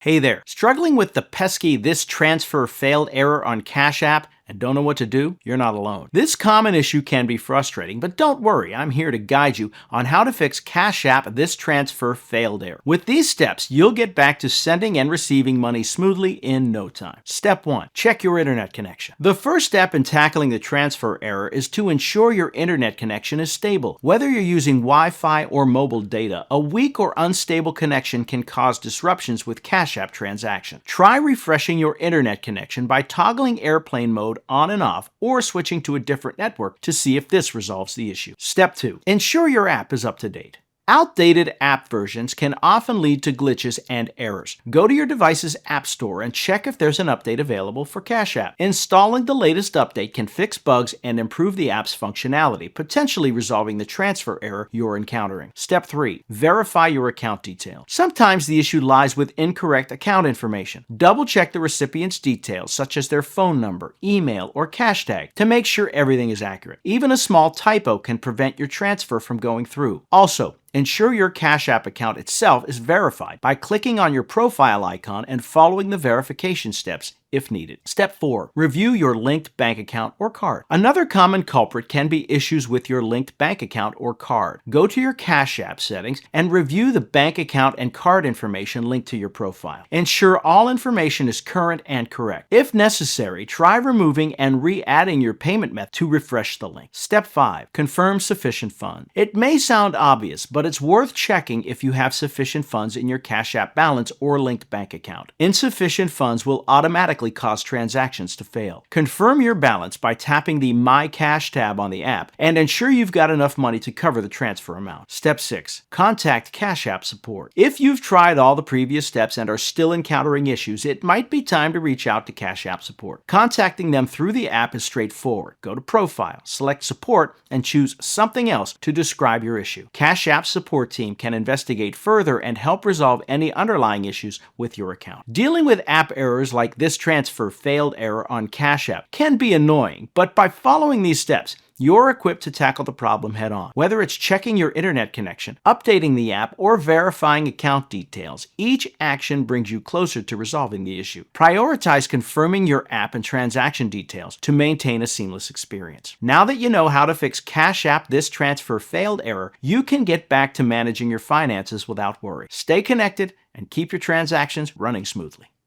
Hey there, struggling with the pesky "this transfer failed" error on Cash App and don't know what to do? You're not alone. This common issue can be frustrating, but don't worry, I'm here to guide you on how to fix Cash App "this transfer failed" error. With these steps, you'll get back to sending and receiving money smoothly in no time. Step 1. Check your internet connection. The first step in tackling the transfer error is to ensure your internet connection is stable. Whether you're using Wi-Fi or mobile data, a weak or unstable connection can cause disruptions with Cash App transactions. Try refreshing your internet connection by toggling airplane mode on and off or switching to a different network to see if this resolves the issue. Step 2. Ensure your app is up to date. Outdated app versions can often lead to glitches and errors. Go to your device's app store and check if there's an update available for Cash App. Installing the latest update can fix bugs and improve the app's functionality, potentially resolving the transfer error you're encountering. Step 3. Verify your account details. Sometimes the issue lies with incorrect account information. Double-check the recipient's details, such as their phone number, email, or cash tag, to make sure everything is accurate. Even a small typo can prevent your transfer from going through. Also, ensure your Cash App account itself is verified by clicking on your profile icon and following the verification steps if needed. Step 4. Review your linked bank account or card. Another common culprit can be issues with your linked bank account or card. Go to your Cash App settings and review the bank account and card information linked to your profile. Ensure all information is current and correct. If necessary, try removing and re-adding your payment method to refresh the link. Step 5. Confirm sufficient funds. It may sound obvious, but it's worth checking if you have sufficient funds in your Cash App balance or linked bank account. Insufficient funds will automatically cause transactions to fail. Confirm your balance by tapping the My Cash tab on the app and ensure you've got enough money to cover the transfer amount. Step 6. Contact Cash App support. If you've tried all the previous steps and are still encountering issues, it might be time to reach out to Cash App support. Contacting them through the app is straightforward. Go to Profile, select Support, and choose something else to describe your issue. Cash App support team can investigate further and help resolve any underlying issues with your account. Dealing with app errors like this transfer failed error on Cash App can be annoying, but by following these steps, you're equipped to tackle the problem head on. Whether it's checking your internet connection, updating the app, or verifying account details, each action brings you closer to resolving the issue. Prioritize confirming your app and transaction details to maintain a seamless experience. Now that you know how to fix Cash App "this transfer failed" error, you can get back to managing your finances without worry. Stay connected and keep your transactions running smoothly.